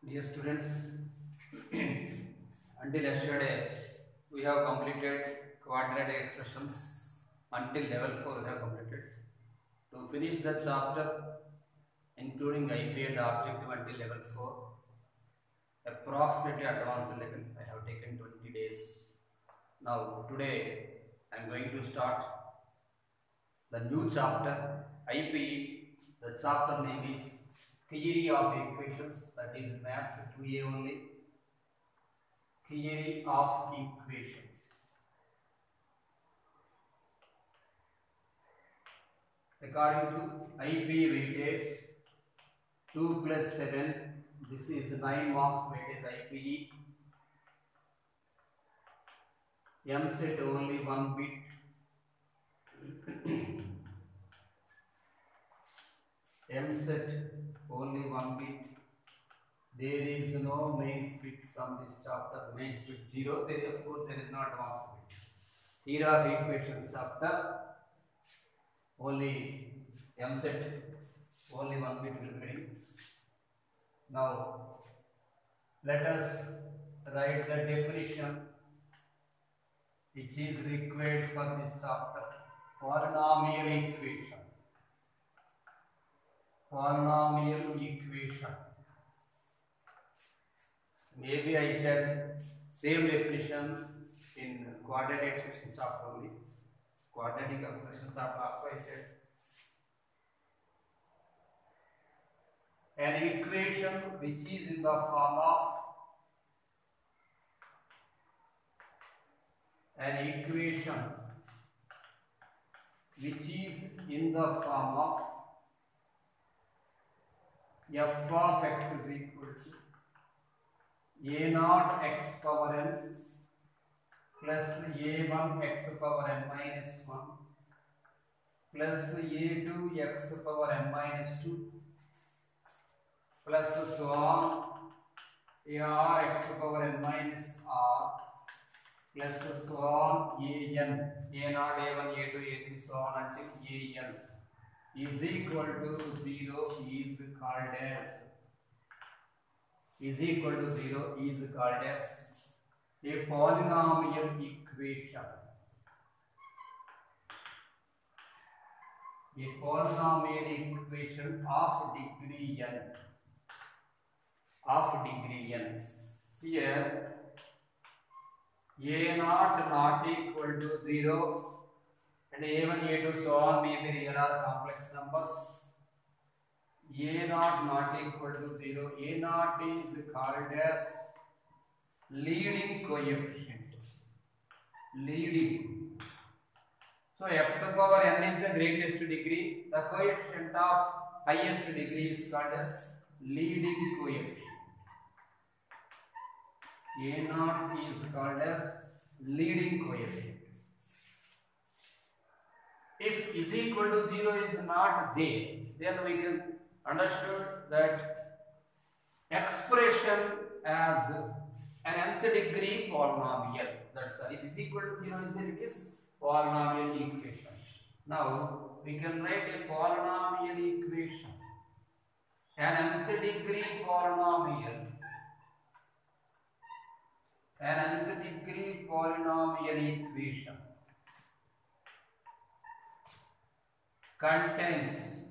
Dear students, until yesterday we have completed quadratic expressions. Until level 4 we have completed. To finish the chapter including IP and objective until level 4, approximately advanced level, I have taken 20 days. Now today I am going to start the new chapter IPE. The chapter name is Theory of Equations, that is Maths 2A only. Theory of Equations. According to IP weightage 2 plus 7, this is 9 marks weightage IPE. M set only 1 bit. M set only 1 bit. There is no main bit from this chapter. Main bit 0. There, of course, there is not advanced bit. Theory of Equations chapter. Only M set, only 1 bit will be reading. Now, let us write the definition which is required for this chapter. Polynomial equation. Polynomial equation. Maybe I said same definition in quadratic expression chapter only. Quadratic expression chapter also I said. An equation which is in the form of f of x is equal to a naught x power n plus a1 x power n minus 1 plus a2 x power n minus 2 plus so on ar x power n minus r plus so on an a0 a1 a2 a3 so on until an is equal to 0 is called as a polynomial equation. A polynomial equation of degree n. Here a naught not equal to 0 and a1 a2 so on may be real or complex numbers. A naught not equal to 0. A naught is called as leading coefficient. Leading. So x power n is the greatest degree. The coefficient of highest degree is called as leading coefficient. A naught is called as leading coefficient. If is equal to 0 is not there, then we can understood that expression as an nth degree polynomial. That's all. If is equal to 0 is there, it is polynomial equation. Now we can write a polynomial equation. An nth degree polynomial. An nth degree polynomial equation contains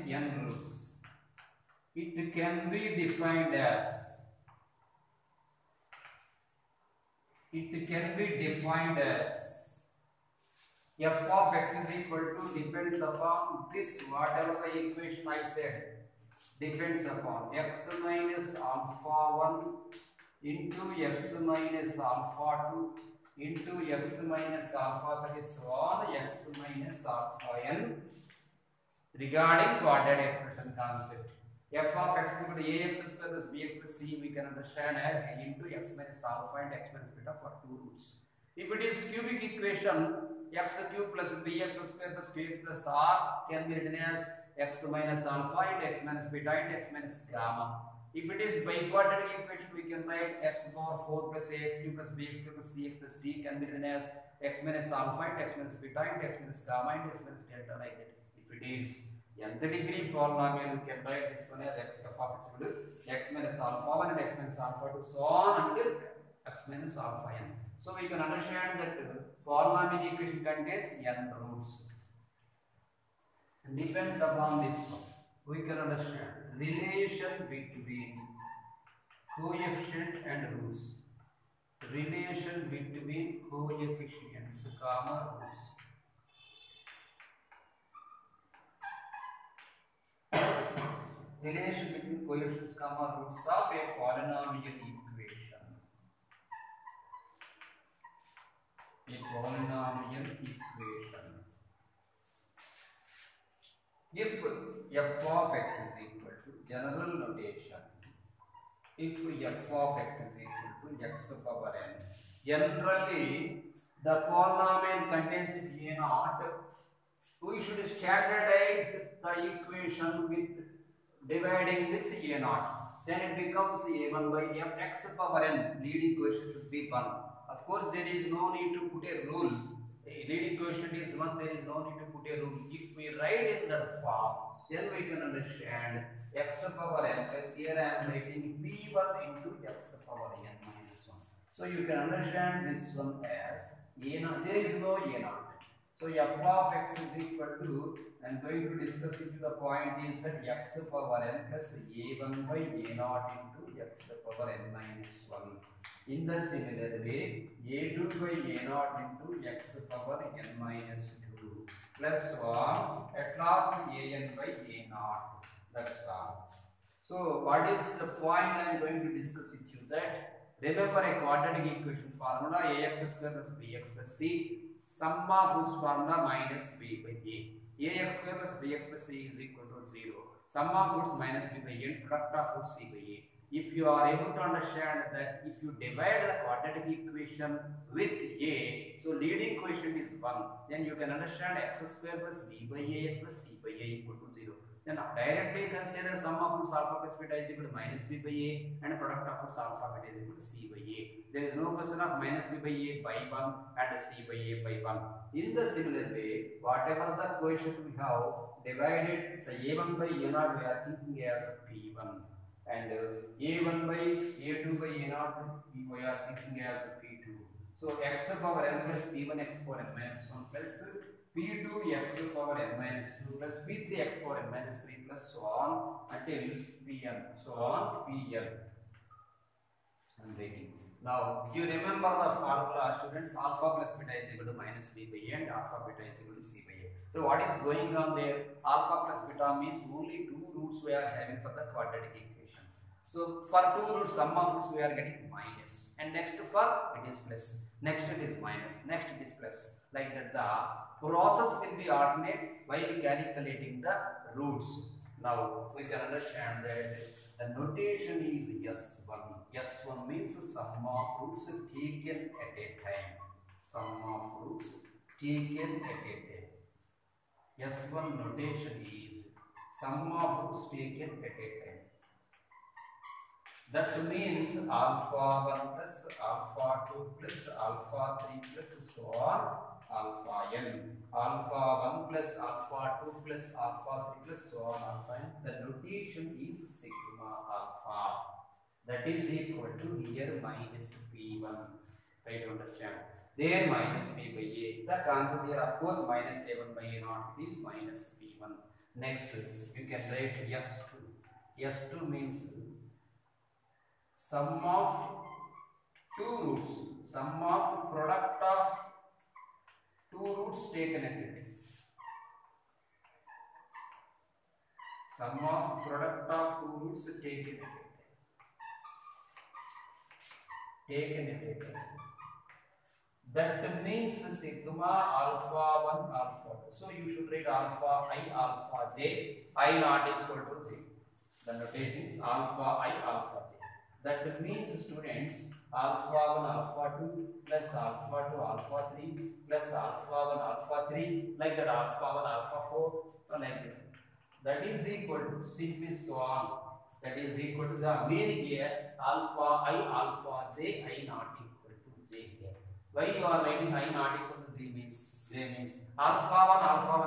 n roots. It can be defined as f of x is equal to depends upon this, whatever the equation I said, depends upon x minus alpha 1 into x minus alpha 2 into x minus alpha 3 so on x minus alpha n regarding quadratic expression concept. F of x is equal to ax square plus bx plus c we can understand as a into x minus alpha and x minus beta for two roots. If it is cubic equation, x cube plus bx square plus qx plus r can be written as x minus alpha and x minus beta and x minus gamma. If it is biquadratic equation, we can write x power 4 plus ax cube plus bx cube plus cx plus d can be written as x minus alpha and x minus beta and x minus gamma and x minus delta, like that. If it is nth degree polynomial, we can write this one as x f of x equal to x minus alpha 1 and x minus alpha 2 so on until x minus alpha n. So we can understand that polynomial equation contains n roots. Depends upon this one. We can understand relation between coefficient and roots. Relation between coefficients, comma roots. Relation between coefficients, comma roots of a polynomial equation. A polynomial equation. If f of x is equal to general notation. If f of x is equal to x power n. Generally, the polynomial contains if a naught. We should standardize the equation with dividing with a naught. Then it becomes a1 by m x power n. Leading quotient should be 1. Of course, there is no need to put a rule. A leading quotient is 1. There is no need to put a rule. If we write in that form, then we can understand x power n plus here I am writing p1 into x power n minus 1. So you can understand this one as a naught. There is no a naught. So f of x is equal to, I am going to discuss it to the point is that x power n plus a1 by a naught into x power n minus 1. In the similar way, a2 by a naught into x power n minus 2 plus 1 at last an by a naught. That's all. So what is the point I am going to discuss with you? That remember a quadratic equation formula ax square plus bx plus c, sum of roots formula minus b by a. Ax square plus bx plus c is equal to 0. Sum of roots minus b by n, product of roots c by a. If you are able to understand that if you divide the quadratic equation with a, so leading quotient is 1, then you can understand x square plus b by a plus c by a equal to 0. Then directly you can say that sum of roots alpha plus beta is equal to minus b by a and product of roots alpha beta is equal to c by a. There is no question of minus b by a by 1 and c by a by 1. In the similar way, whatever the quotient we have divided the a1 by a naught we are thinking as p1 and a1 by a2 by a naught we are thinking as p2. So x power n plus p1 x power n minus 1 plus p2 x power n minus 2 plus p3 x power n minus 3 plus so on until pn. So on pn. I am waiting. Now you remember the formula, students. Alpha plus beta is equal to minus b by a and alpha beta is equal to c by a. So what is going on there? Alpha plus beta means only two roots we are having for the quadratic equation. So for two roots, sum of roots we are getting minus, and next for it is plus, next it is minus, next it is plus. Like that, the process will be alternate while calculating the roots. Now we can understand that the notation is S1. S1 means sum of roots taken at a time. Sum of roots taken at a time. S1 notation is sum of roots taken at a time. That means alpha 1 plus alpha 2 plus alpha 3 plus so on alpha n. Alpha 1 plus alpha 2 plus alpha 3 plus so on alpha n. The notation is sigma alpha. That is equal to here minus p1. Try to understand. There minus b by a. The concept here of course minus a1 by a naught is minus p1. Next you can write s2. S2 means sum of two roots, sum of product of two roots taken at a time. Sum of product of two roots taken at a time. Taken at a time. That means sigma alpha 1 alpha 2. So you should write alpha I alpha j, I not equal to j. The notation is alpha I alpha j. That means students alpha 1 alpha 2 plus alpha 2 alpha 3 plus alpha 1 alpha 3 like that alpha 1 alpha 4 like that. That is equal to simply so on. That is equal to the meaning here alpha I alpha j I not equal to j here. Why you are writing I not equal to j means alpha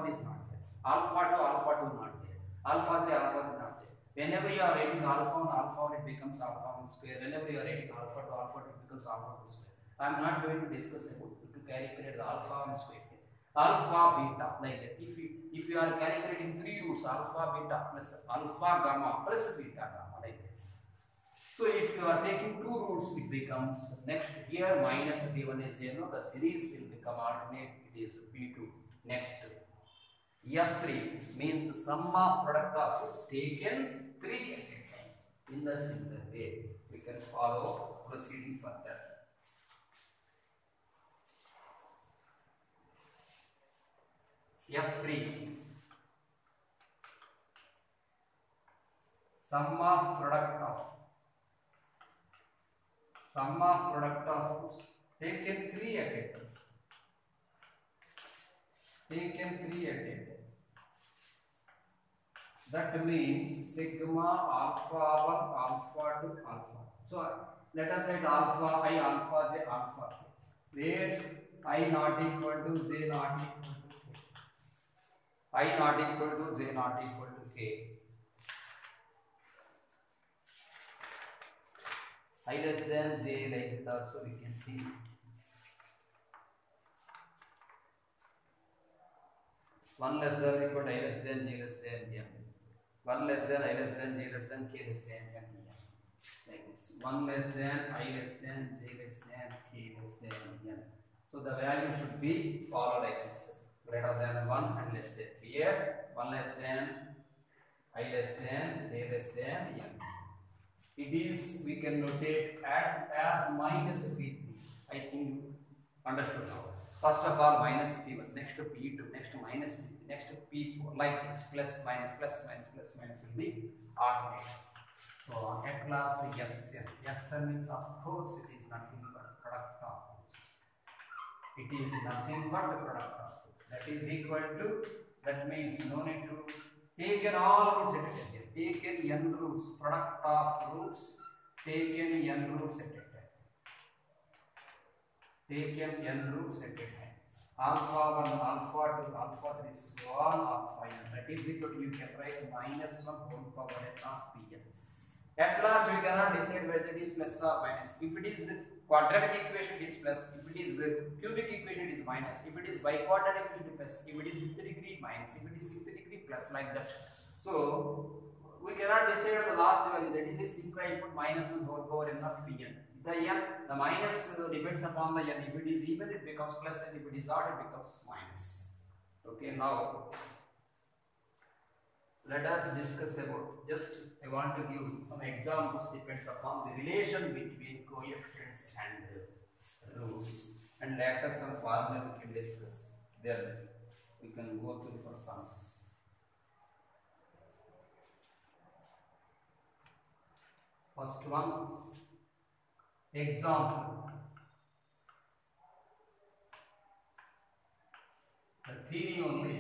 1 is not there. Alpha to alpha 2 not there. Alpha 3 alpha 3 not there. Whenever you are writing alpha 1 it becomes alpha 1 square. Whenever you are writing alpha 2 it becomes alpha 2 square. I am not going to discuss about to calculate the alpha 1 square. Alpha beta like that. If you are calculating 3 roots alpha beta plus alpha gamma plus beta gamma like that. So if you are taking 2 roots it becomes next here minus b1 is there, no, the series will become alternate, it is b2. Next S3 means sum of product of roots taken 3 at a time. In the similar way we can follow proceeding further. S3 sum of product of roots taken 3 at a time. That means sigma alpha 1 alpha 2 alpha. So let us write alpha I alpha j alpha k, where I not equal to j not equal to k. I not equal to j not equal to k. I less than j like that, so we can see 1 less than equal to I less than j less than m. 1 less than I less than j less than k less than m. Like this. 1 less than I less than j less than k less than m. So the value should be followed like this. Greater than 1 and less than. Here 1 less than I less than j less than m. It is, we can notate as minus p3. I think you understood now. First of all minus p1, next to p2, next to minus p3, next to p4, like this. Plus minus will be alternate. So at last Sn means of course it is nothing but product of roots. It is nothing but the product of roots. That is equal to, that means no need to take all roots at a time. Taken n roots, product of roots taken n roots at a time. Taken n roots at a time. Alpha 1, alpha 2, alpha 3, so on, alpha n. That is equal to, you can write minus 1 whole power n of pn. At last we cannot decide whether it is plus or minus. If it is quadratic equation it is plus, if it is cubic equation it is minus, if it is biquadratic equation it is plus, if it is 5th degree minus, if it is 6th degree plus, like that. So we cannot decide the last value, that is simply I put minus 1 whole power n of pn. The minus depends upon the n. If it is even it becomes plus, and if it is odd it becomes minus. Okay, now let us discuss about, just I want to give some examples, depends upon the relation between coefficients and roots, and later some formulas we can discuss. Then we can go through for sums. First one, example. The theory only.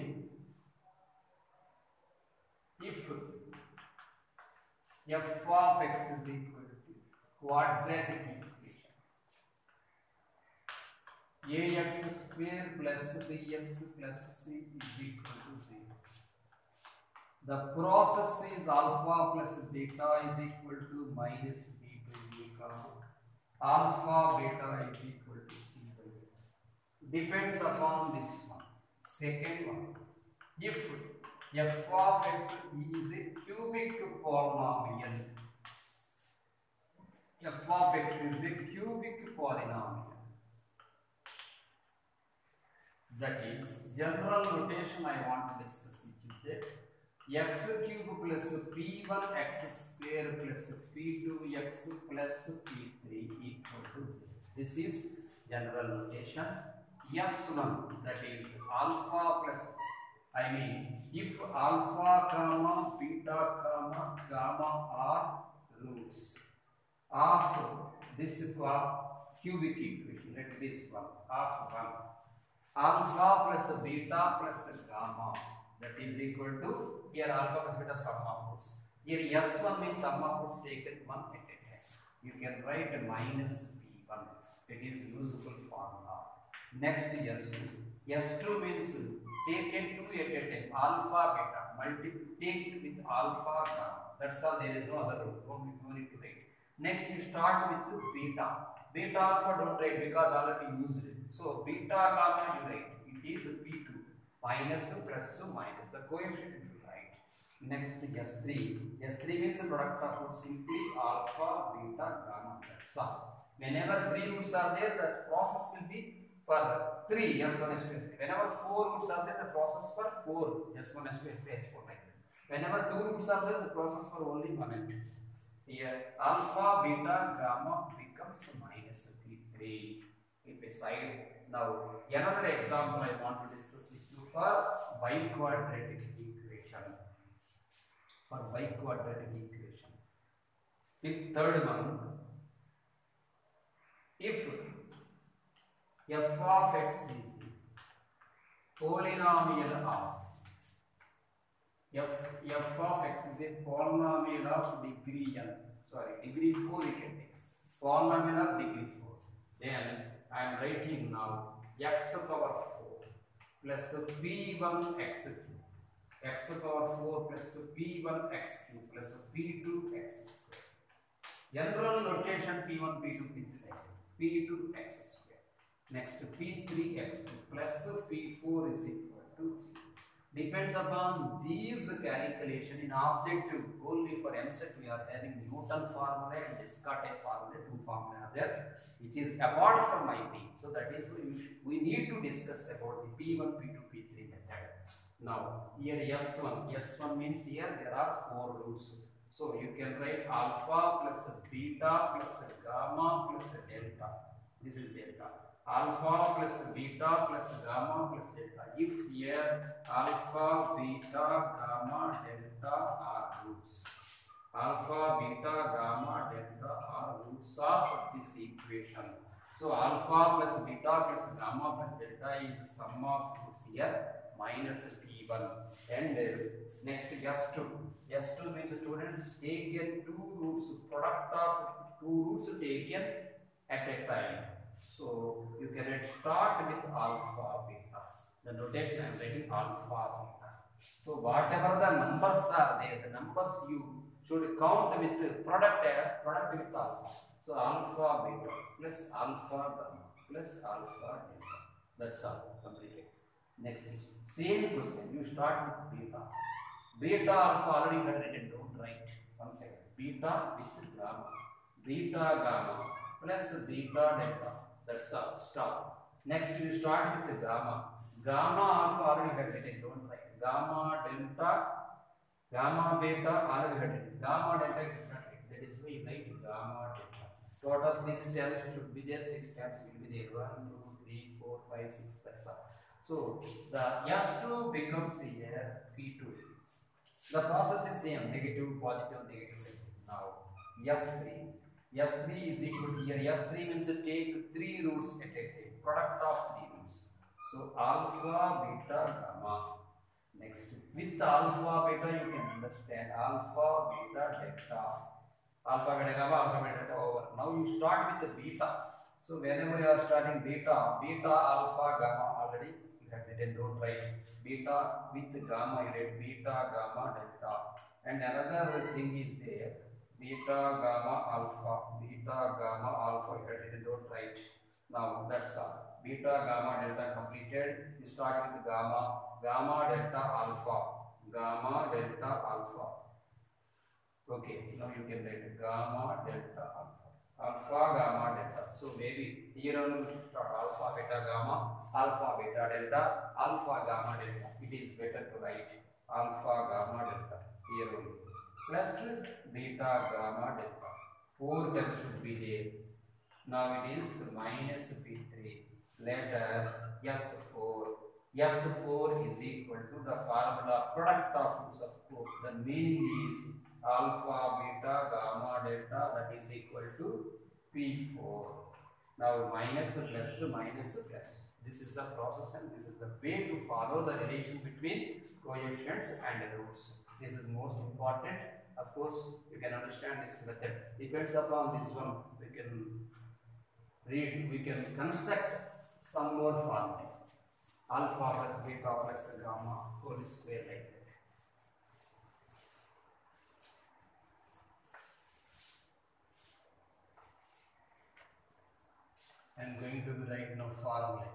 If f of x is equal to quadratic equation, ax square plus bx plus c is equal to 0. The process is alpha plus beta is equal to minus b by a comma alpha beta is equal to c by a. Depends upon this one. Second one, if f of x is a cubic polynomial, f of x is a cubic polynomial, that is general notation I want to discuss it is that x cube plus p1 x square plus p2 x plus p3 equal to 0. This is general notation. S1, that is alpha plus, I mean if alpha comma beta comma gamma are roots of this cubic equation, let this one of 1, alpha plus beta plus gamma, that is equal to, here alpha plus beta sum of roots. Here S1 means sum of roots taken 1 at a time. You can write minus p1. It is useful formula. Next S2. S2 means taken 2 at a time, alpha, beta, take with alpha, gamma. That's all, there is no other rule, don't need to write. Next you start with beta. Beta alpha don't write because already used it. So beta gamma you write, it is P2, minus plus minus, the coefficient you write. Next S3. S3 means the product of simply alpha, beta, gamma, that's all. Whenever 3 roots are there, the process will be for 3, S1, S2, S3. Whenever 4 roots are there, the process for 4, S1, S2, S3, S4, like that. Whenever 2 roots are there, the process for only 1 and 2. Here, alpha, beta, gamma becomes minus P3. Keep aside. Now, another example I want to discuss with you for biquadratic equation. For biquadratic equation. Third one, if f of x is polynomial of f of x is a polynomial of degree n, degree 4 we can take, polynomial of degree 4, then I am writing now x power 4 plus p1 x cube, x power 4 plus p1 x cube plus p2 x square. General notation p1, p2, p3, p2 x square. Next p3x plus p4 is equal to 0. Depends upon these calculation in objective. Only for MSET we are having Newton formula and Descartes formula, 2 formula are there, which is apart from IP. So that is we need to discuss about the P1, P2, P3 method. Now here S1 means here there are 4 roots. So you can write alpha plus beta plus gamma plus delta. This is delta. Alpha plus beta plus gamma plus delta. If here alpha, beta, gamma, delta are roots. Alpha, beta, gamma, delta are roots of this equation. So alpha plus beta plus gamma plus delta is the sum of roots here minus P1. And next S2. S2 means students taken 2 roots, product of 2 roots taken at a time. So you can start with alpha, beta. The notation I am writing alpha, beta. So whatever the numbers are there, the numbers you should count with product with alpha. So alpha, beta plus alpha, gamma plus alpha, delta. That's all completed. Next is same question. You start with beta. Beta alpha already had written. Don't write. 1 second. Beta with gamma. Beta gamma plus beta delta. That's all. Stop. Next you start with the gamma. Gamma alpha already had written. Don't write. Gamma delta. Gamma beta already had written. Gamma delta is not written. That is why you write gamma delta. Total 6 terms should be there. 6 terms will be there. 1, 2, 3, 4, 5, 6. That's all. So the S2 becomes here P2. The process is same, negative, positive, negative. Now S3. S3 is equal to here. S3 means take 3 roots at a time. Product of 3 roots. So alpha, beta, gamma. Next with alpha, beta you can understand alpha, beta, delta. Alpha, beta, gamma, alpha, beta, delta over. Now you start with the beta. So whenever you are starting beta, alpha, gamma already you have written. Don't write. Beta with gamma you write beta, gamma, delta. And another thing is there. Beta, gamma, alpha. Beta, gamma, alpha you have written. Don't write. Now that's all. Beta, gamma, delta completed. You start with gamma. Gamma, delta, alpha. Gamma, delta, alpha. Okay, now you can write gamma, delta, alpha. Alpha, gamma, delta. So maybe here only we should start alpha, beta, gamma, alpha, beta, delta, alpha, gamma, delta. It is better to write alpha, gamma, delta here only. Plus beta, gamma, delta. 4 terms should be there. Now it is minus P3. Later S4. S4 is equal to the formula product of roots, of course. The meaning is alpha, beta, gamma, delta, that is equal to P4. Now minus plus minus plus. This is the process and this is the way to follow the relation between coefficients and roots. This is most important. Of course, you can understand this method. Depends upon this one. We can read, we can construct some more formula. alpha plus beta plus gamma whole square like that. I am going to be write now formula.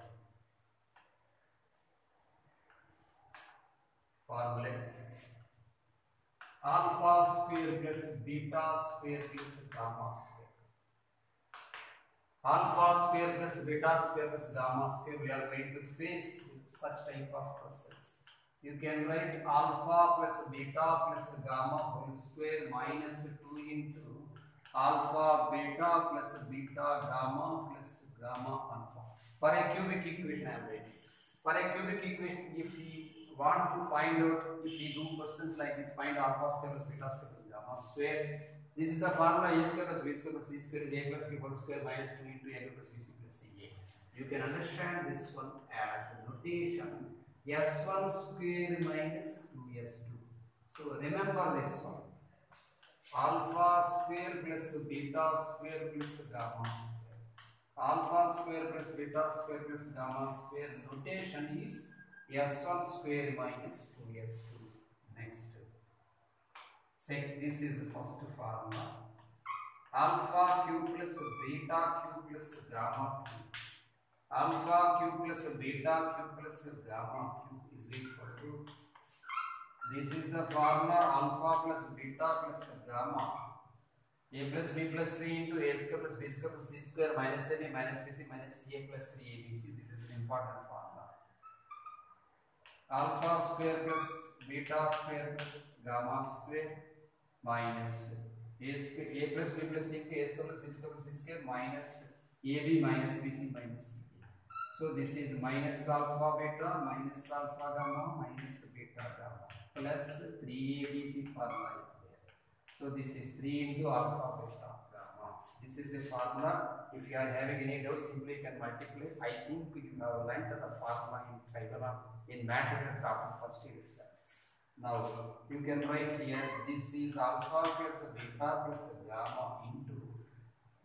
Alpha square plus beta square plus gamma square. Alpha square plus beta square plus gamma square, we are going to face such type of process. You can write alpha plus beta plus gamma whole square minus 2 into alpha beta plus beta gamma plus gamma alpha. For a cubic equation I am writing. For a cubic equation, if we want to find out, if we do questions like this, find alpha square plus beta square plus gamma square. This is the formula: a square plus b square plus c square is a plus b whole square minus 2 into a plus bc plus ca. You can understand this one as notation s1 square minus 2s2. So remember this one: alpha square plus beta square plus gamma square. Alpha square plus beta square plus gamma square notation is s1 square minus 2s2. Next. Say this is the first formula. Alpha cube plus beta cube plus gamma cube. Alpha cube plus beta cube plus gamma cube is equal to, this is the formula: alpha plus beta plus gamma, a plus b plus c into a square plus b square plus c square minus a minus bc minus ca plus 3abc. This is an important formula. Alpha square plus beta square plus gamma square minus a plus b plus c into a square plus b square plus c square minus ab minus bc minus ca. So this is minus alpha beta minus alpha gamma minus beta gamma plus 3abc formula. So this is 3 into alpha beta gamma. This is the formula. If you are having any doubts, simply you can multiply. I think you have learned the formula in trigonometry in matrices chapter first year itself. Now you can write here, this is alpha plus beta plus gamma into,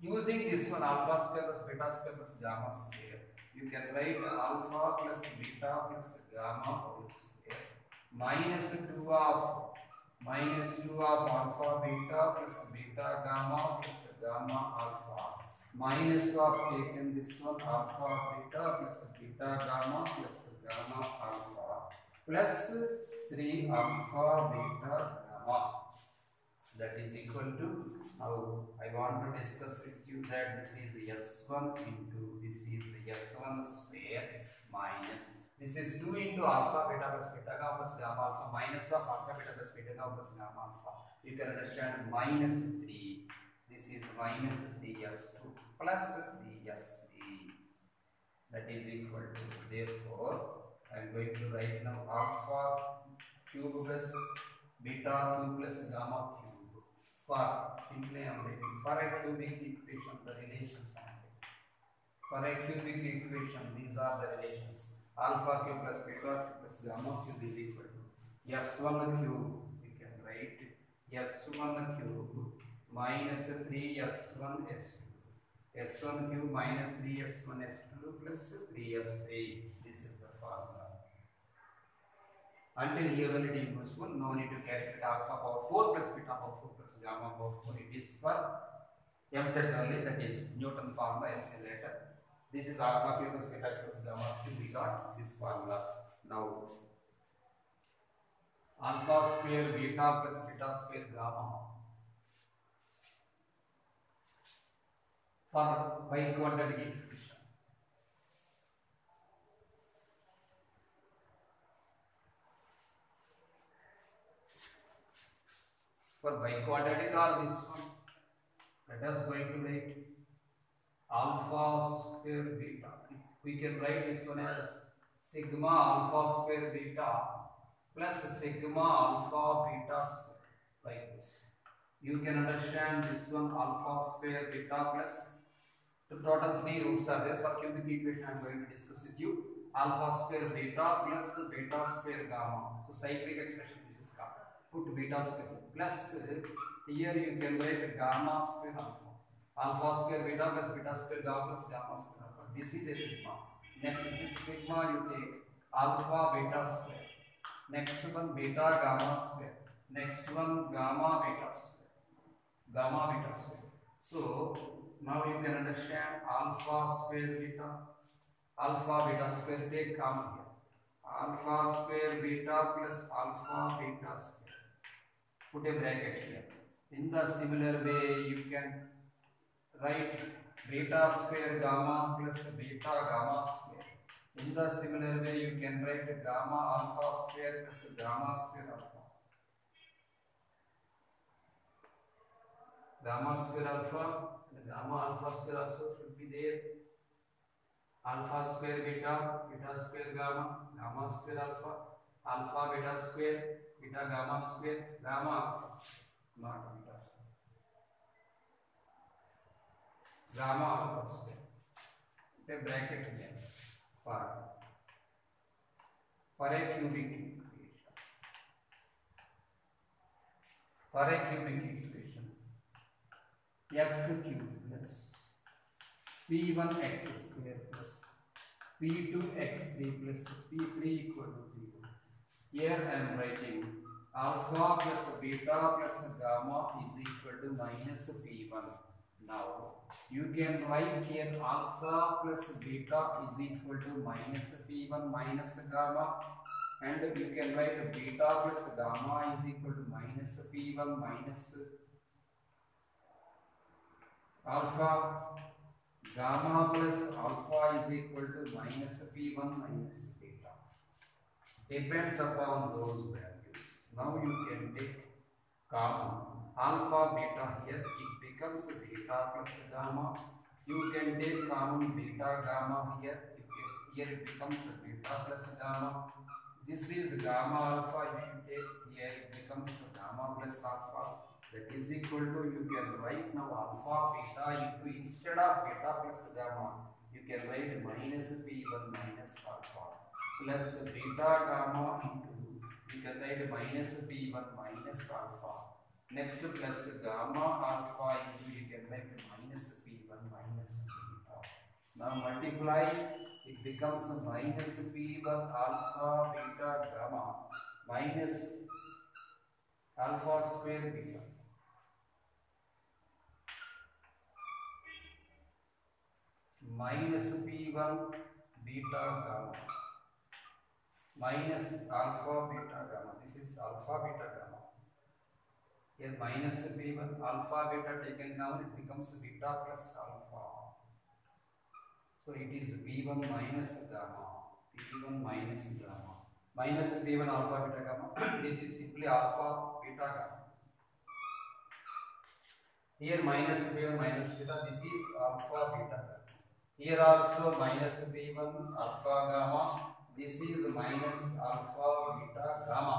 using this one alpha square plus beta square plus gamma square, you can write alpha plus beta plus gamma whole square minus 2 of alpha beta plus beta gamma plus gamma alpha minus of taken this one alpha beta plus beta gamma plus gamma alpha plus 3 alpha beta gamma, that is equal to, now I want to discuss with you that this is s1 into this is s1 square minus, this is 2 into alpha beta plus beta gamma plus gamma alpha minus of alpha beta plus beta gamma plus gamma alpha. You can understand minus 3. This is minus 3s2 plus 3s3. That is equal to, therefore I am going to write now alpha cube plus beta cube plus gamma cube. For simply I am writing for a cubic equation the relations I am writing. For a cubic equation these are the relations: alpha cube plus beta cube plus gamma cube is equal to s1 cube, you can write s1 cube minus 3s1 s2, s1 cube minus 3s1 s2 plus 3s3. This is the formula. Until here only it is useful, no need to calculate alpha power 4 plus beta power 4 plus gamma power 4. It is for m-set only, that is Newton formula, m-set later. This is alpha cube plus beta cube plus gamma cube, we got this formula. Now alpha square beta plus beta square gamma for biquadratic equation. For biquadratic or this one, let us going to write alpha square beta. We can write this one as sigma alpha square beta plus sigma alpha beta square, like this. You can understand this one alpha square beta plus, the total 3 roots are there. For cubic equation I am going to discuss with you. Alpha square beta plus beta square gamma. So cyclic expression this is called. Put beta square plus, here you can write gamma square alpha. Alpha square beta plus beta square gamma plus gamma square alpha. This is a sigma. Next this sigma you take alpha beta square. Next one beta gamma square. Next one gamma beta square. Gamma beta square. So now you can understand alpha square beta. Alpha beta square take common here. Alpha square beta plus alpha beta square. Put a bracket here. In the similar way, you can write beta square gamma plus beta gamma square. In the similar way, you can write gamma alpha square plus gamma square alpha. Gamma square alpha and gamma alpha square also should be there. Alpha square beta, beta square gamma, gamma square alpha, alpha beta square, beta gamma square, gamma alpha square, not beta square. Gamma alpha square. A bracket here for a cubic equation. For a cubic equation, x cube plus p1 x square plus p2 x3 plus p3 equal to 0. Here I am writing alpha plus beta plus gamma is equal to minus p1. Now you can write here alpha plus beta is equal to minus p1 minus gamma, and you can write beta plus gamma is equal to minus p1 minus alpha. Gamma plus alpha is equal to minus p1 minus beta. Depends upon those values. Now you can take common alpha beta here. It becomes beta plus gamma. You can take common beta gamma here. Here it becomes beta plus gamma. This is gamma alpha. If you take here, it becomes gamma plus alpha. That is equal to, you can write now alpha beta into, instead of beta plus gamma, you can write minus p1 minus alpha plus beta gamma into, you can write minus p1 minus alpha. Next plus gamma alpha into, you can write minus p1 minus beta. Now multiply, it becomes minus p1 alpha beta gamma minus alpha square beta. Minus p1 beta gamma minus alpha beta gamma. This is alpha beta gamma. Here minus p1 alpha beta taken down, it becomes beta plus alpha. So it is p1 minus gamma, p1 minus gamma, minus p1 alpha beta gamma. This is simply alpha beta gamma. Here minus p1 minus beta, this is alpha beta gamma. Here also minus p1 alpha gamma, this is minus alpha beta gamma.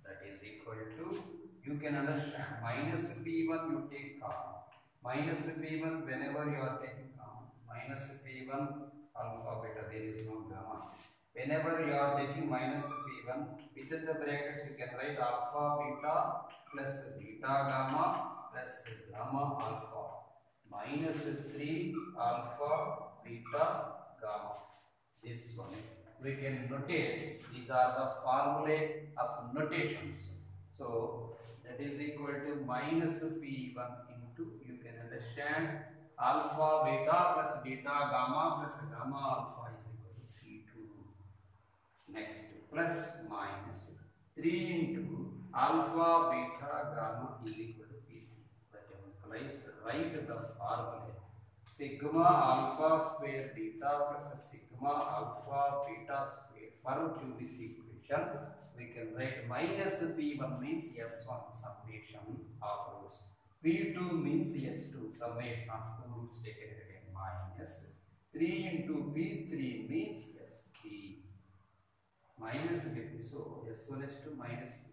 That is equal to, you can understand, minus p1 you take common. Minus p1 whenever you are taking common. Minus p1 alpha beta, there is no gamma. Whenever you are taking minus p1, within the brackets you can write alpha beta plus beta gamma plus gamma alpha. Minus 3 alpha beta gamma. This one we can notate. These are the formulae of notations. So that is equal to minus p1 into, you can understand, alpha beta plus beta gamma plus gamma alpha is equal to p2. Next plus minus 3 into alpha beta gamma is equal to p3. That implies write the formula sigma alpha square beta plus sigma alpha beta square for cubic equation. We can write minus p1 means s1 summation of roots, p2 means s2 summation of two roots taken again, minus 3 into p3 means s3 minus p3. So s1 s2 minus p.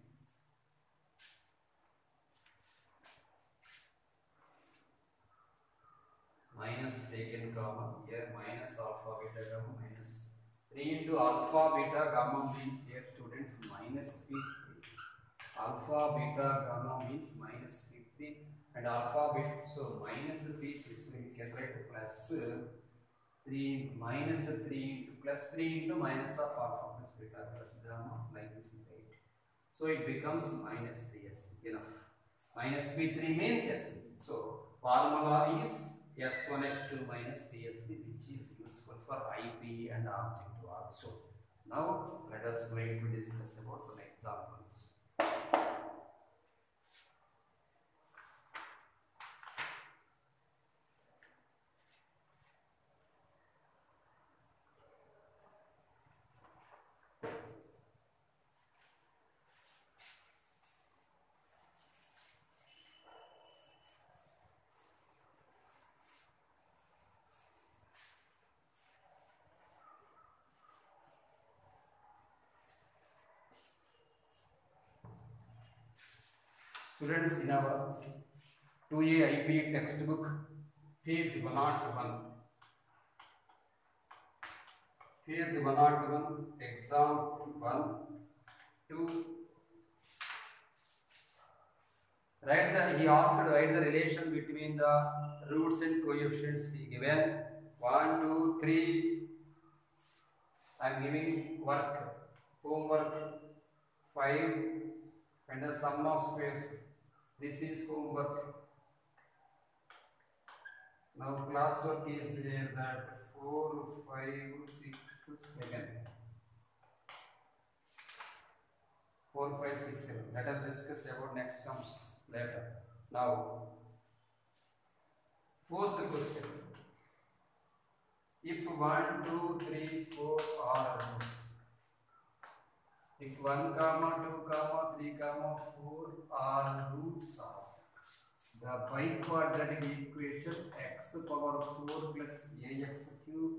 Minus taken common, here minus alpha beta gamma minus 3 into alpha beta gamma means, here students, minus p3. Alpha beta gamma means minus p3 and alpha beta, so minus p3. So you can write plus 3 minus 3 into plus 3 into minus of alpha. minus beta plus gamma, like this we write. So it becomes minus 3s3. Enough. Minus b3 means s3. So formula is s1s2 minus 3s3, which is useful for IP and object also. Now let us going to discuss about some examples. Students, in our 2A IP textbook, page 101, example 1, 2. He asked to write the relation between the roots and coefficients. He given 1, 2, 3. I am giving homework 5 and the sum of squares. This is homework. Now class work is there, that 4, 5, 6, 7. 4, 5, 6, 7. Let us discuss about next sums later. Now, fourth question. If 1, 2, 3, 4 are roots, if 1, 2, 3, 4 are roots of the biquadratic equation x power 4 plus ax cube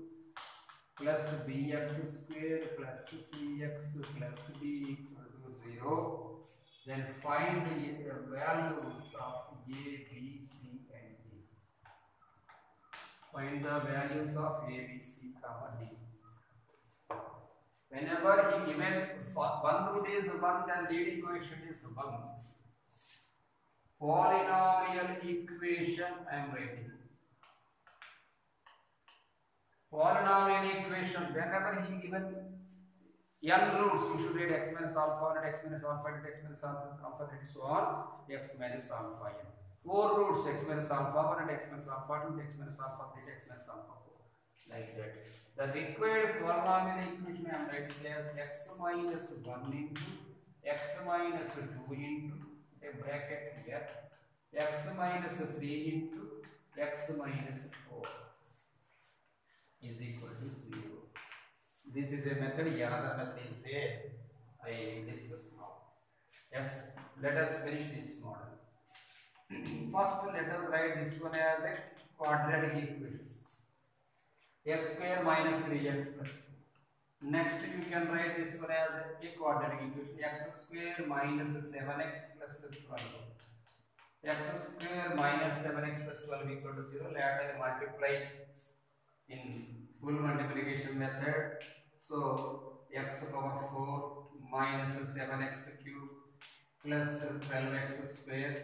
plus bx square plus cx plus d equal to 0, then find the values of a, b, c and d. Find the values of a, b, c, d. Whenever he given one root is 1, then leading coefficient is 1. Polynomial equation I am writing. Polynomial equation, whenever he given n roots, you should write x minus alpha and x minus alpha and x minus alpha and so on, x minus alpha n. 4 roots, x minus alpha 1 and x minus alpha 2 and x minus alpha 3 x minus alpha 4. Like that. The required polynomial equation I am writing as x minus 1 into x minus 2 into a bracket here, x minus 3 into x minus 4 is equal to 0. This is a method, another method is there. I discuss now. Yes, let us finish this model. First, let us write this one as a quadratic equation. X square minus 3x plus 2. Next, you can write this one as a quadratic equation. X square minus 7x plus 12. X square minus 7x plus 12 equal to 0. Later multiply in full multiplication method. So x power 4 minus 7x cube plus 12x square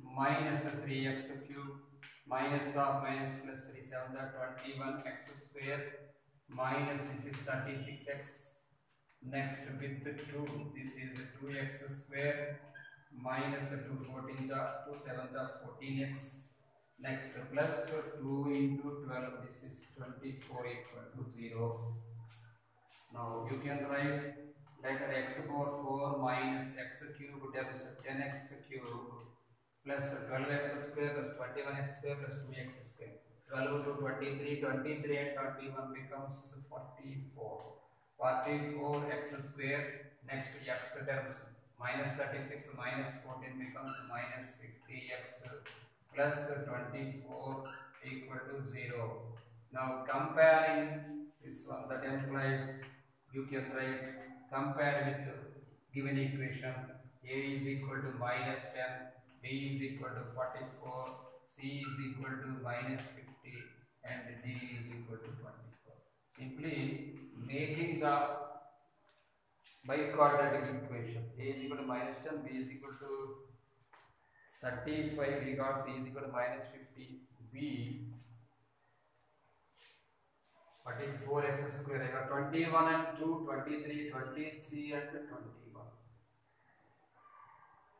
minus 3x cube minus of minus plus 3 7 21x square minus this is 36x. Next with 2, this is 2x square minus 2 14 the 2 7 the 14x. Next plus 2 into 12, this is 24 equal to 0. Now you can write later x power 4 minus x cube, that is 10x cube plus 12x square plus 21x square plus 2x square. 12 to 23, 23 and 21 becomes 44. 44x square. Next x terms minus 36 minus 14 becomes minus 50x plus 24 equal to 0. Now comparing this one, that implies you can write compare with given equation. A is equal to minus 10, B is equal to 44, C is equal to minus 50 and D is equal to 24. Simply making the biquadratic equation. A is equal to minus 10, B is equal to 35, we got C is equal to minus 50, B 44x square आएगा 21 and 2 23 23 and 21.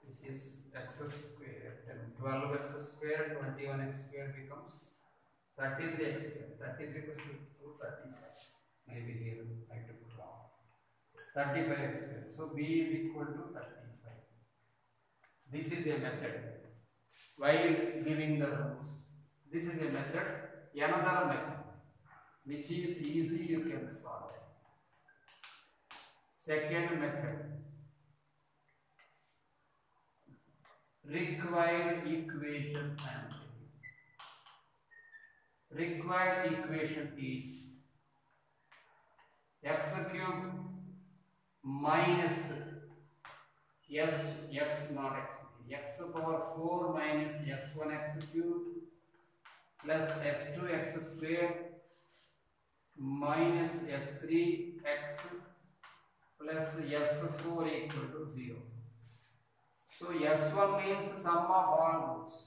This is x square and 12x square and 21x square becomes 33x square. 33 plus 2 35. Maybe here I took it wrong. 35x square. So b is equal to 35. This is a method. While giving the rules, this is a method. Another method which is easy, you can follow. Second method, required equation. Required equation is x cube minus x not x power 4 minus x1 x cube plus s2 x square minus s3 x plus s4 equal to 0. So s1 means sum of all roots.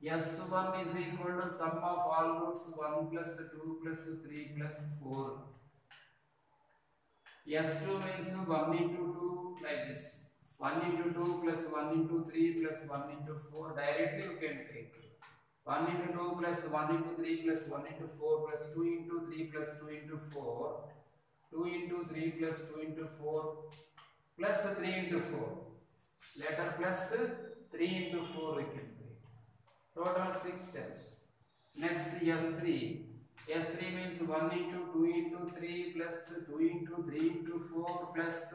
S1 is equal to sum of all roots 1 plus 2 plus 3 plus 4. S2 means 1 into 2 like this. 1 into 2 plus 1 into 3 plus 1 into 4. Directly you can take 1 into 2 plus 1 into 3 plus 1 into 4 plus 2 into 3 plus 2 into 4. 2 into 3 plus 2 into 4 plus 3 into 4. Later plus 3 into 4 we can take. Total 6 times. Next S3. S3 means 1 into 2 into 3 plus 2 into 3 into 4 plus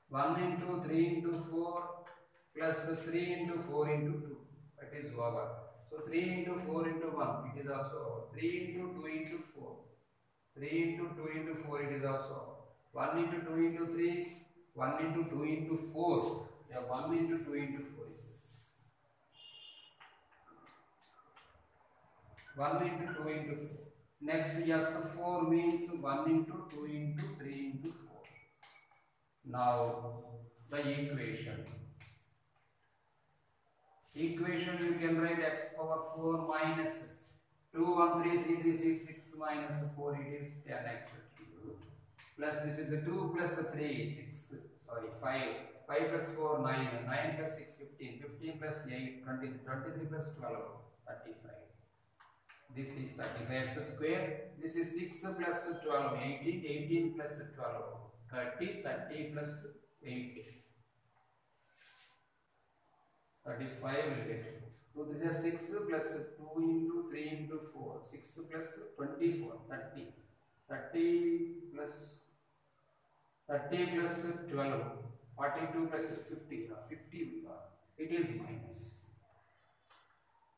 1 into 3 into 4 plus 3 into 4 into 2. That is over. So 3 into 4 into 1, it is also over. 3 into 2 into 4. 3 into 2 into 4, it is also over. 1 into 2 into 3, 1 into 2 into 4. Yeah, 1 into 2 into 4 is this. 1 into 2 into 4. Next, S4 means 1 into 2 into 3 into 4. Now, the equation. Equation you can write x power 4 minus 2, 1, 3, 3, 3, 6, 6 minus 4, it is 10x cubed. Plus this is a 2 plus 3, 6, sorry, 5. 5 plus 4, 9. 9 plus 6, 15. 15 plus 8, 20. 23 plus 12, 35. This is 35x square. This is 6 plus 12, 18. 18 plus 12, 30. 30 plus 8. 35 will get 2 3 is 6 plus 2 into 3 into 4. 6 plus 24, 30. 30 plus 12. 42 plus 50. 50 it is minus.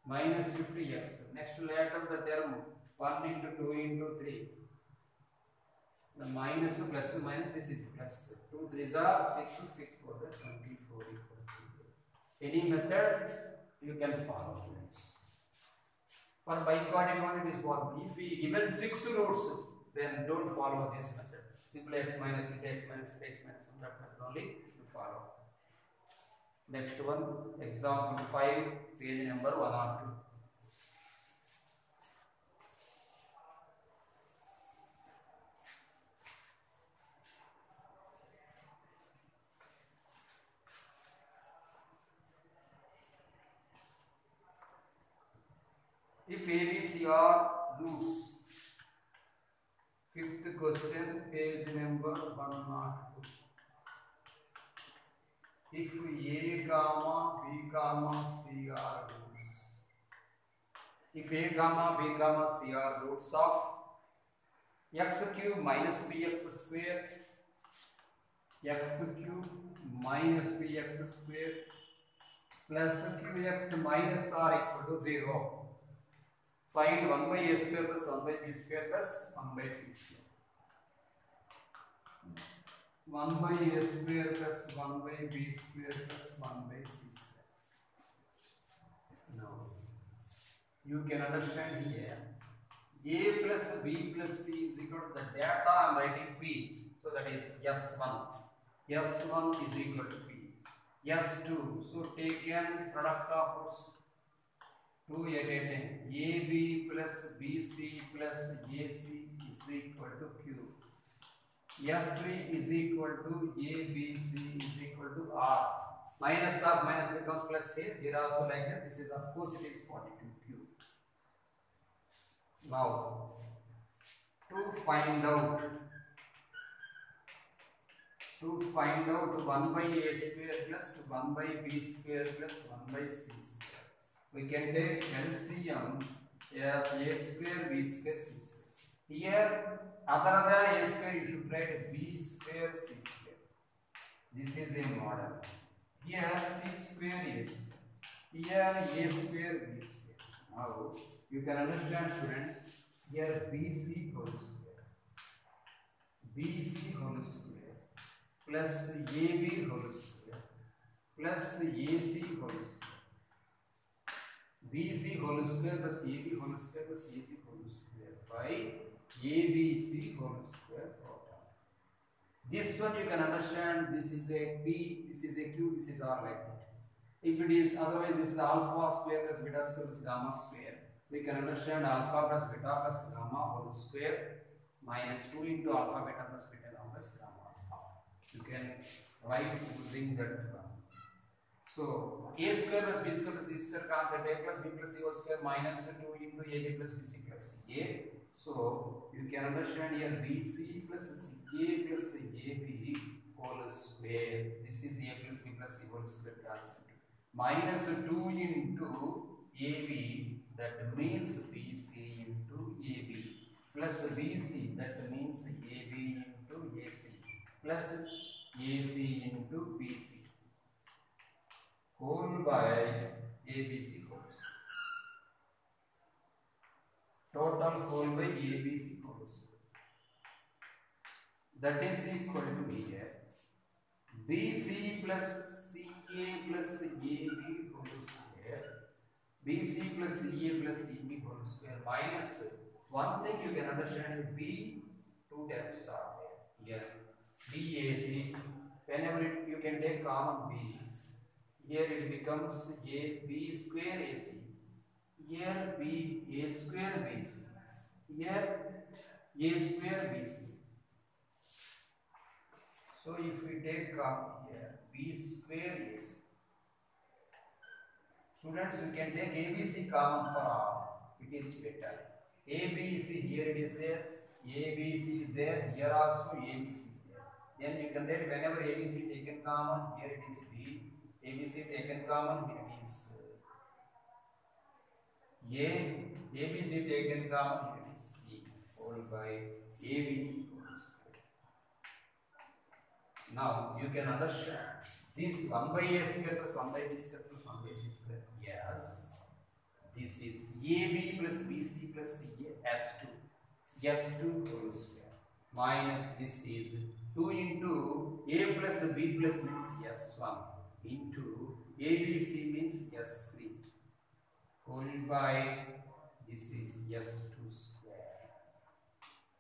Minus 50x. Next later the term 1 into 2 into 3. The minus plus minus, this is plus. 2 3s are 6, 6 4 24 equal. Any method you can follow, students. For biquadratic it is possible. If we given 6 roots, then don't follow this method. Simply x minus it, x minus it, x minus it, that method only you follow. Next one, example 5, page number 102. If ABC are roots, fifth question, page number 102. If A comma B comma C are roots, if A comma B comma C are roots of x cube minus bx square, x cube minus bx square plus qx minus r equal to 0. Find 1 by a square plus 1 by b square plus 1 by c square. 1 by a square plus 1 by b square plus 1 by c square. Now, you can understand here, a plus b plus c is equal to the data I am writing p. So that is S1. S1 is equal to p. S2. So take n product of 2 at a time. AB plus BC plus AC is equal to Q. S3 is equal to ABC is equal to R. Minus of minus becomes plus here. Here also like that. This is of course it is 42Q. Now to find out 1 by A square plus 1 by B square plus 1 by C square. We can take LCM as A square B square C square. Here other than A square you should write B square C square. This is a model. Here C square A square. Here A square B square. Now you can understand, students, here BC whole square. BC whole square plus AB whole square plus AC whole square. BC whole square plus AB whole square plus AC whole square by ABC whole square total. This one you can understand, this is a P, this is a Q, this is R like that. If it is otherwise, this is alpha square plus beta square plus gamma square. We can understand alpha plus beta plus gamma whole square minus 2 into alpha beta plus beta gamma plus gamma alpha. You can write using that one. So A square plus B square plus C square cancel, A plus B plus C whole square minus 2 into AB plus BC plus A. So you can understand here BC plus CA plus AB whole square. This is A plus B plus C whole square cancel. Minus 2 into AB, that means BC into AB, plus BC, that means AB into AC, plus AC into BC, whole by ABC whole square. Total whole by ABC whole square. That is equal to here BC plus CA plus AB whole square, BC plus CA plus CB whole square minus one thing you can understand is B, two terms are there. Here BAC, whenever you can take common B, here it becomes A B square AC, here B A square BC, here A square BC. So if we take here B square AC, students, we can take ABC common for all, it is better. ABC, here it is there, ABC is there, here also ABC is there. Then you can write whenever ABC taken common, here it is B, ABC taken common, here it is A, ABC taken common, here it is C, followed by ABC whole square. Now you can understand this 1 by A square plus 1 by B square plus 1 by C square. Yes, this is AB plus BC plus CA S2 whole square minus this is 2 into A plus B plus means S1 into ABC means S3 whole by this is S2 square.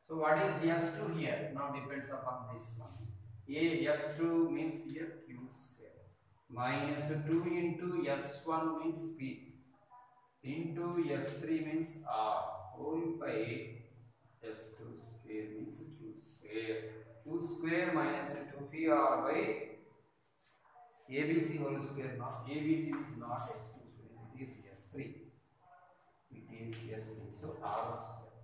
So what is S2 here? Now depends upon this one. S2 means here Q square minus 2 into S1 means P into S3 means R whole by S2 square means Q square. Q square minus 2PR by ABC whole square. Not ABC is not S2 square, it is S3. It is S3. So R square.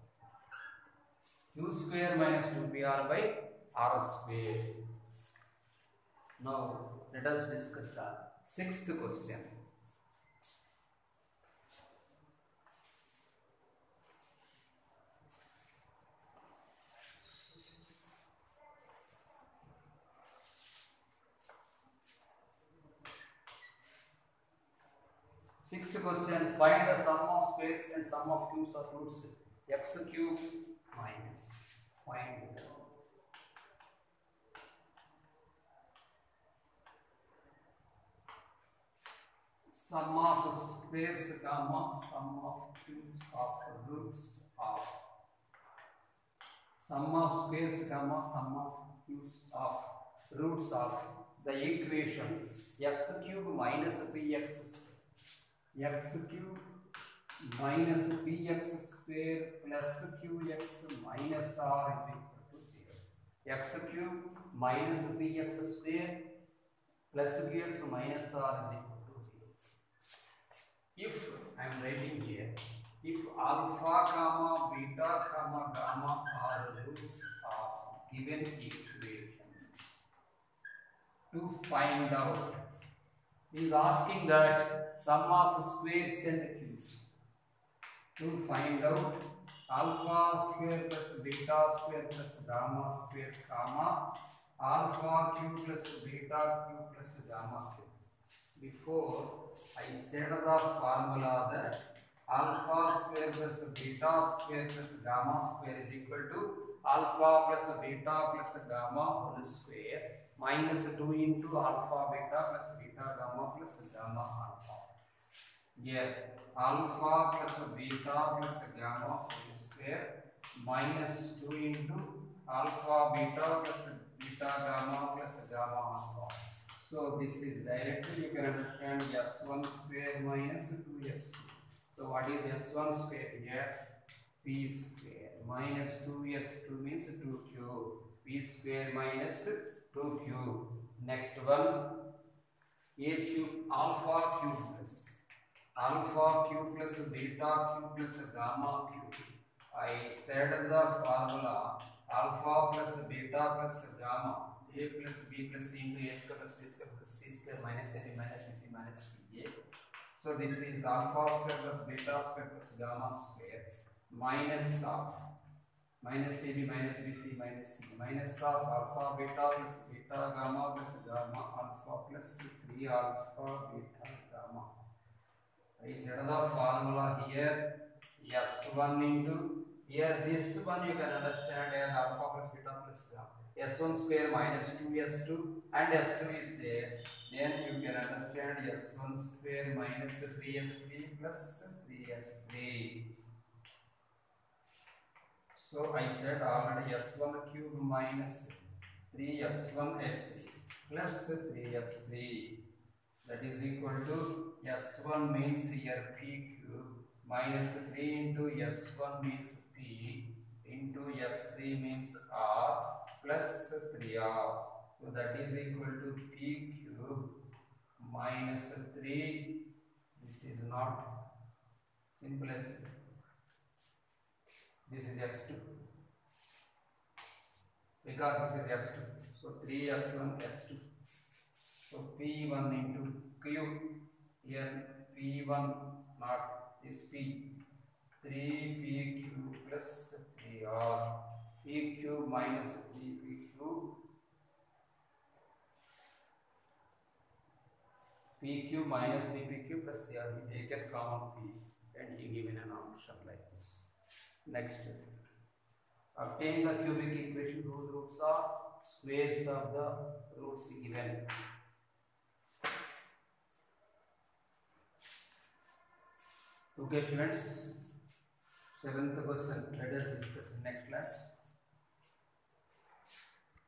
Q square minus 2PR by R square. Now let us discuss the sixth question. Sixth question, find the sum of squares and sum of cubes of roots x cube minus. Find sum of squares comma sum of cubes of roots of sum of squares comma sum of cubes of roots of the equation x cube minus 3x square. X cube minus px square plus qx minus r is equal to 0. X cube minus px square plus qx minus r is equal to 0. If I am writing here, if alpha comma beta comma gamma are roots of given equation, to find out, he is asking that sum of squares and cubes. To find out alpha square plus beta square plus gamma square comma alpha cube plus beta cube plus gamma cube. Before I said the formula that alpha square plus beta square plus gamma square is equal to alpha plus beta plus gamma whole square minus 2 into alpha beta plus beta gamma plus gamma alpha. Here alpha plus beta plus gamma whole square minus 2 into alpha beta plus beta gamma plus gamma alpha. So this is directly you can understand s1 square minus 2s2. So what is s1 square here? P square minus 2s2 means 2 cube. P square minus 2 cube. Next one, a cube alpha cube plus beta cube plus gamma cube. I said the formula alpha plus beta plus gamma a plus b plus c into a square plus b square plus c square minus ab minus bc minus ca. So this is alpha square plus beta square plus gamma square minus of minus ab minus bc minus c minus of alpha beta plus beta gamma plus gamma alpha plus 3 alpha beta gamma. I said the formula here s1 into here this one you can understand as alpha plus beta plus gamma. S1 square minus 2s2 and s2 is there, then you can understand s1 square minus 3s3 plus 3s3. So I said already s1 cube minus 3s1s3 plus 3s3, that is equal to s1 means here p cube minus 3 into s1 means p into s3 means r plus 3r. So that is equal to p cube minus 3. This is not simple as this is s2 because this is s2. So 3s1 s2. So p1 into cube here p1 not is p 3p cube plus 3r p cube minus 3p cube p cube minus 3p cube plus 3r. We take a common p and he given an option like this. Next, obtain the cubic equation whose roots are squares of the roots given. Okay students, 7th question let us discuss in next class.